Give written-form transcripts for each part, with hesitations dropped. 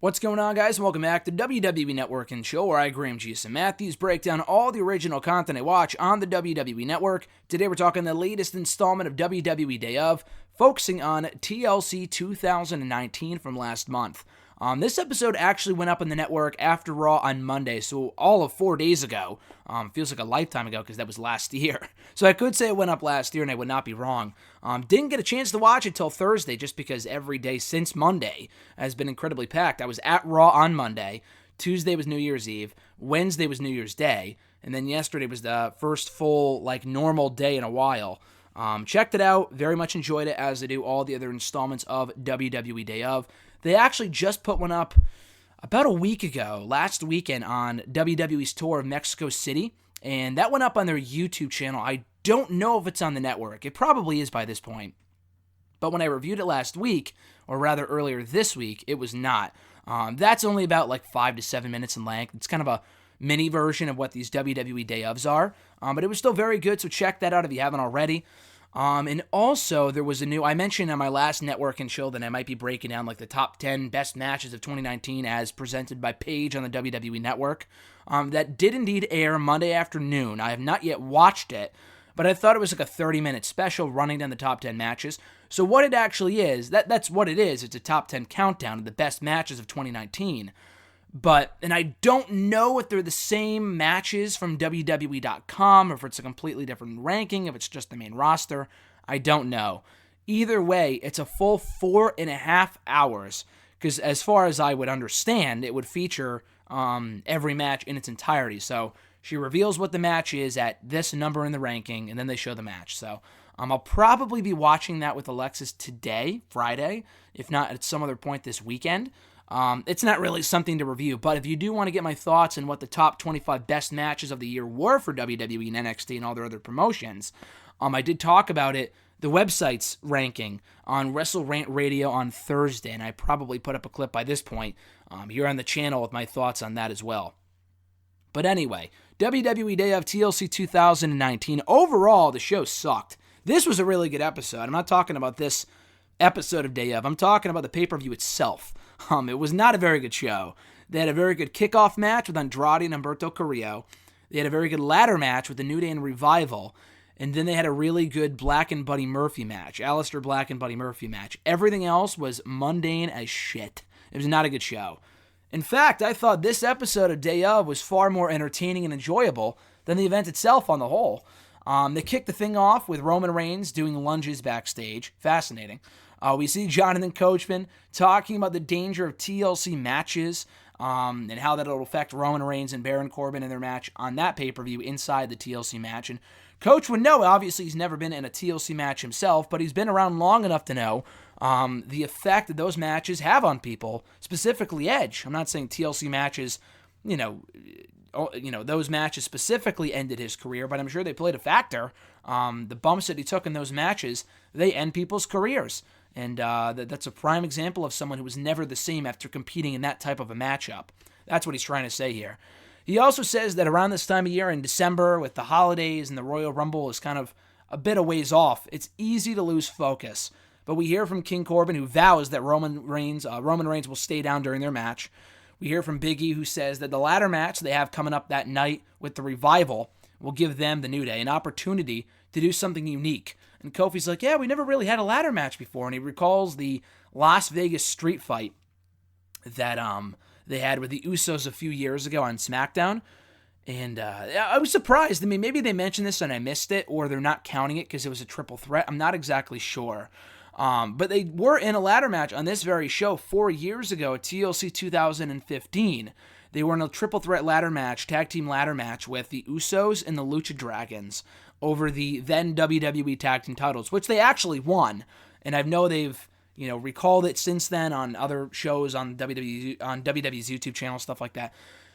What's going on, guys? Welcome back to WWE Network and Show, where I, Graham G.S. Matthews, break down all the original content I watch on the WWE Network. Today we're talking the latest installment of WWE Day Of, focusing on TLC 2019 from last month. This episode actually went up on the network after Raw on Monday, so all of 4 days ago. Feels like a lifetime ago because that was last year. So I could say it went up last year and I would not be wrong. Didn't get a chance to watch it till Thursday just because every day since Monday has been incredibly packed. I was at Raw on Monday. Tuesday was New Year's Eve. Wednesday was New Year's Day. And then yesterday was the first full, normal day in a while. Checked it out. Very much enjoyed it, as I do all the other installments of WWE Day Of. They actually just put one up about a week ago, last weekend, on WWE's tour of Mexico City, and that went up on their YouTube channel. I don't know if it's on the network. It probably is by this point. But when I reviewed it last week, or rather earlier this week, it was not. That's only about 5 to 7 minutes in length. It's kind of a mini version of what these WWE Day Ofs are, but it was still very good, so check that out if you haven't already. And also, there was I mentioned on my last network and show that I might be breaking down the top 10 best matches of 2019 as presented by Paige on the WWE Network. That did indeed air Monday afternoon. I have not yet watched it, but I thought it was a 30-minute special running down the top 10 matches. So what it actually is, that's what it is. It's a top 10 countdown of the best matches of 2019. And I don't know if they're the same matches from WWE.com, or if it's a completely different ranking, if it's just the main roster. I don't know. Either way, it's a full 4.5 hours, because as far as I would understand, it would feature every match in its entirety. So she reveals what the match is at this number in the ranking, and then they show the match. So I'll probably be watching that with Alexis today, Friday, if not at some other point this weekend. It's not really something to review, but if you do want to get my thoughts on what the top 25 best matches of the year were for WWE and NXT and all their other promotions, I did talk about it, the website's ranking, on Wrestle Rant Radio on Thursday, and I probably put up a clip by this point here on the channel with my thoughts on that as well. But anyway, WWE Day of TLC 2019, overall, the show sucked. This was a really good episode. I'm not talking about this episode of Day Of. I'm talking about the pay-per-view itself. It was not a very good show. They had a very good kickoff match with Andrade and Humberto Carrillo. They had a very good ladder match with the New Day and Revival. And then they had a really good Black and Buddy Murphy match. Aleister Black and Buddy Murphy match. Everything else was mundane as shit. It was not a good show. In fact, I thought this episode of Day Of was far more entertaining and enjoyable than the event itself on the whole. They kicked the thing off with Roman Reigns doing lunges backstage. Fascinating. We see Jonathan Coachman talking about the danger of TLC matches and how that will affect Roman Reigns and Baron Corbin in their match on that pay-per-view inside the TLC match. And Coach would know, obviously he's never been in a TLC match himself, but he's been around long enough to know the effect that those matches have on people, specifically Edge. I'm not saying TLC matches, those matches specifically ended his career, but I'm sure they played a factor. The bumps that he took in those matches, they end people's careers. And that's a prime example of someone who was never the same after competing in that type of a matchup. That's what he's trying to say here. He also says that around this time of year in December, with the holidays and the Royal Rumble is kind of a bit of ways off, it's easy to lose focus. But we hear from King Corbin, who vows that Roman Reigns will stay down during their match. We hear from Big E, who says that the ladder match they have coming up that night with the Revival will give them, the New Day, an opportunity to do something unique. And Kofi's like, yeah, we never really had a ladder match before. And he recalls the Las Vegas street fight that they had with the Usos a few years ago on SmackDown. And I was surprised. I mean, maybe they mentioned this and I missed it, or they're not counting it because it was a triple threat. I'm not exactly sure. But they were in a ladder match on this very show 4 years ago at TLC 2015. They were in a triple threat ladder match, tag team ladder match with the Usos and the Lucha Dragons over the then WWE tag team titles, which they actually won. And I know they've, recalled it since then on other shows on WWE's YouTube channel, stuff like that.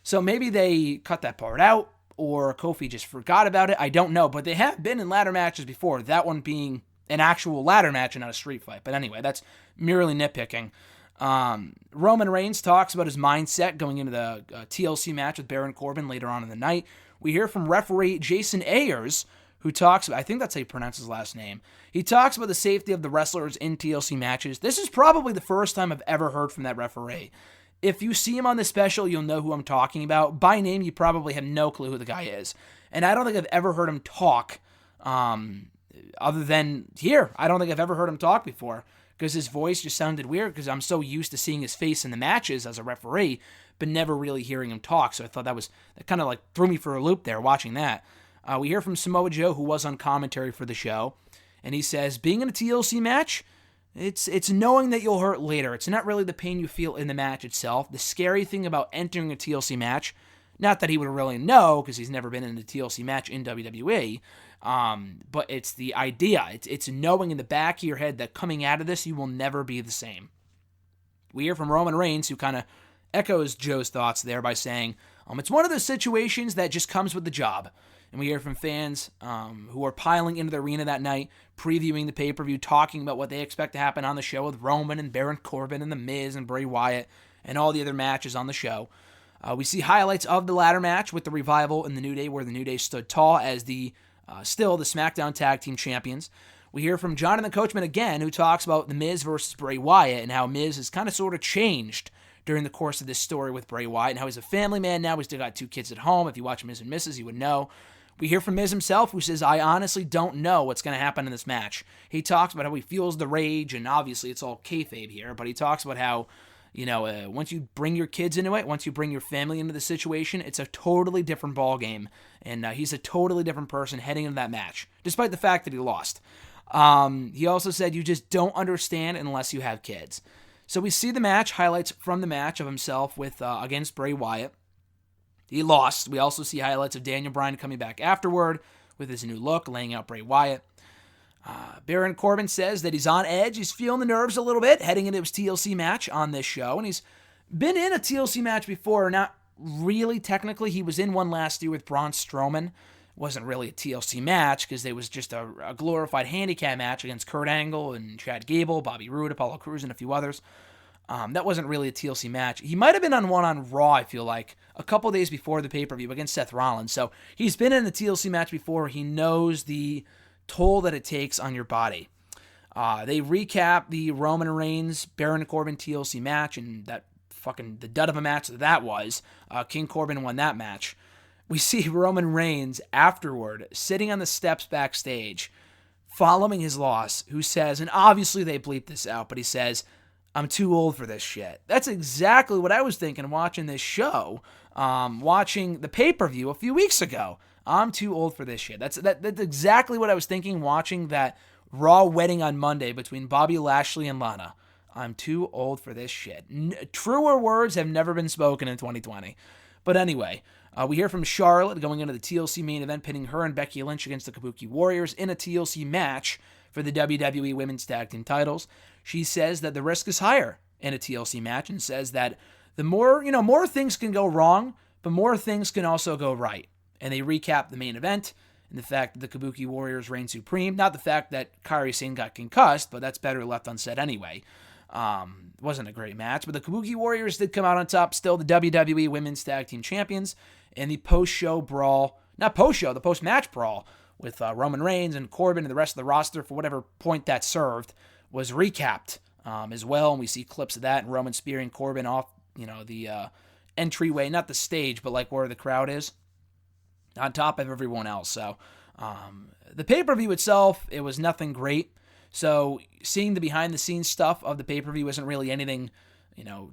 So maybe they cut that part out, or Kofi just forgot about it. I don't know, but they have been in ladder matches before, that one being an actual ladder match and not a street fight. But anyway, that's merely nitpicking. Roman Reigns talks about his mindset going into the TLC match with Baron Corbin later on in the night. We hear from referee Jason Ayers, who talks about, I think that's how you pronounce his last name. He talks about the safety of the wrestlers in TLC matches. This is probably the first time I've ever heard from that referee. If you see him on the special, you'll know who I'm talking about. By name, you probably have no clue who the guy is. And I don't think I've ever heard him talk other than here. I don't think I've ever heard him talk before because his voice just sounded weird because I'm so used to seeing his face in the matches as a referee, but never really hearing him talk. So I thought that kind of like threw me for a loop there watching that. We hear from Samoa Joe, who was on commentary for the show, and he says, being in a TLC match, it's knowing that you'll hurt later. It's not really the pain you feel in the match itself. The scary thing about entering a TLC match, not that he would really know because he's never been in a TLC match in WWE, but it's the idea. It's knowing in the back of your head that coming out of this, you will never be the same. We hear from Roman Reigns, who kind of echoes Joe's thoughts there by saying, it's one of those situations that just comes with the job. And we hear from fans who are piling into the arena that night, previewing the pay-per-view, talking about what they expect to happen on the show with Roman and Baron Corbin and The Miz and Bray Wyatt and all the other matches on the show. We see highlights of the ladder match with the Revival and the New Day, where the New Day stood tall as still the SmackDown Tag Team Champions. We hear from Jonathan Coachman again, who talks about The Miz versus Bray Wyatt and how Miz has kind of sort of changed during the course of this story with Bray Wyatt and how he's a family man now. He's still got 2 kids at home. If you watch Miz and Mrs., you would know. We hear from Miz himself, who says, I honestly don't know what's going to happen in this match. He talks about how he feels the rage, and obviously it's all kayfabe here, but he talks about how, once you bring your kids into it, once you bring your family into the situation, it's a totally different ballgame, and he's a totally different person heading into that match, despite the fact that he lost. He also said, you just don't understand unless you have kids. So we see the match, highlights from the match of himself with against Bray Wyatt. He lost. We also see highlights of Daniel Bryan coming back afterward with his new look, laying out Bray Wyatt. Baron Corbin says that he's on edge. He's feeling the nerves a little bit heading into his TLC match on this show. And he's been in a TLC match before. Not really technically. He was in one last year with Braun Strowman. It wasn't really a TLC match because it was just a glorified handicap match against Kurt Angle and Chad Gable, Bobby Roode, Apollo Crews, and a few others. That wasn't really a TLC match. He might have been on one on Raw, I feel like, a couple days before the pay-per-view against Seth Rollins. So he's been in a TLC match before. He knows the toll that it takes on your body. They recap the Roman Reigns, Baron Corbin TLC match, and the dud of a match that was. King Corbin won that match. We see Roman Reigns afterward sitting on the steps backstage following his loss, who says, and obviously they bleep this out, but he says, I'm too old for this shit. That's exactly what I was thinking watching this show, watching the pay-per-view a few weeks ago. I'm too old for this shit. That's exactly what I was thinking watching that Raw wedding on Monday between Bobby Lashley and Lana. I'm too old for this shit. Truer words have never been spoken in 2020. But anyway, we hear from Charlotte going into the TLC main event, pitting her and Becky Lynch against the Kabuki Warriors in a TLC match for the WWE Women's Tag Team titles. She says that the risk is higher in a TLC match and says that the more things can go wrong, but more things can also go right. And they recap the main event and the fact that the Kabuki Warriors reign supreme. Not the fact that Kairi Sane got concussed, but that's better left unsaid anyway. Wasn't a great match, but the Kabuki Warriors did come out on top, still the WWE Women's Tag Team Champions, and the post-show brawl, not post-show, the post-match brawl with Roman Reigns and Corbin and the rest of the roster for whatever point that served was recapped as well, and we see clips of that and Roman spearing Corbin off, the entryway, not the stage, but like where the crowd is, on top of everyone else. So the pay-per-view itself, it was nothing great. So seeing the behind-the-scenes stuff of the pay-per-view isn't really anything,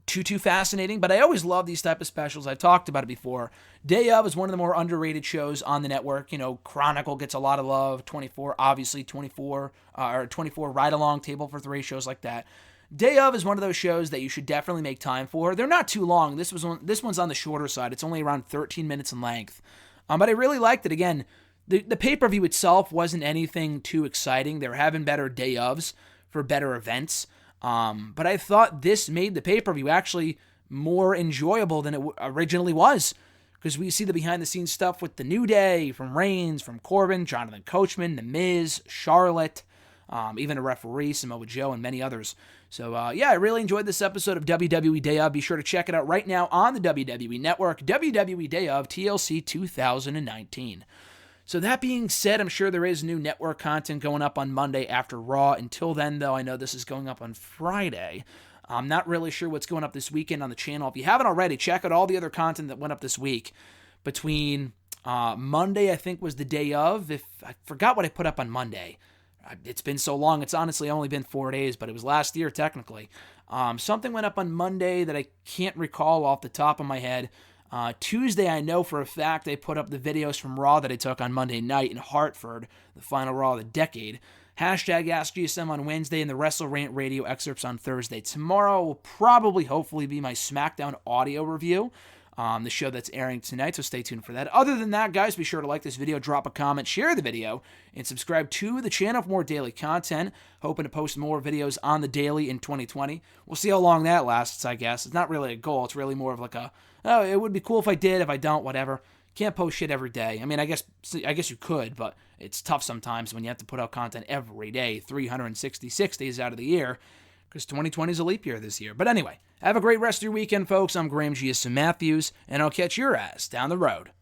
too fascinating. But I always love these type of specials. I've talked about it before. Day of is one of the more underrated shows on the network. Chronicle gets a lot of love. 24, obviously 24 ride-along, Table for Three, shows like that. Day of is one of those shows that you should definitely make time for. They're not too long. This one's on the shorter side. It's only around 13 minutes in length. But I really liked it. Again, the pay-per-view itself wasn't anything too exciting. There have been better day ofs for better events. But I thought this made the pay-per-view actually more enjoyable than it originally was. Because we see the behind-the-scenes stuff with the New Day, from Reigns, from Corbin, Jonathan Coachman, The Miz, Charlotte, even a referee, Samoa Joe, and many others. So, I really enjoyed this episode of WWE Day Of. Be sure to check it out right now on the WWE Network, WWE Day Of TLC 2019. So that being said, I'm sure there is new network content going up on Monday after Raw. Until then, though, I know this is going up on Friday. I'm not really sure what's going up this weekend on the channel. If you haven't already, check out all the other content that went up this week. Between Monday, I think, was the day of. If I forgot what I put up on Monday. It's been so long. It's honestly only been 4 days, but it was last year technically. Something went up on Monday that I can't recall off the top of my head. Tuesday, I know for a fact I put up the videos from Raw that I took on Monday night in Hartford, the final Raw of the decade. Hashtag AskGSM on Wednesday and the Wrestle Rant Radio excerpts on Thursday. Tomorrow will probably, hopefully, be my SmackDown audio review. The show that's airing tonight, so stay tuned for that. Other than that, guys, be sure to like this video, drop a comment, share the video, and subscribe to the channel for more daily content. Hoping to post more videos on the daily in 2020. We'll see how long that lasts, I guess. It's not really a goal. It's really more of like oh, it would be cool if I did, if I don't, whatever. Can't post shit every day. I mean, I guess you could, but it's tough sometimes when you have to put out content every day, 366 days out of the year, because 2020 is a leap year this year. But anyway, have a great rest of your weekend, folks. I'm Graham GSM Matthews, and I'll catch your ass down the road.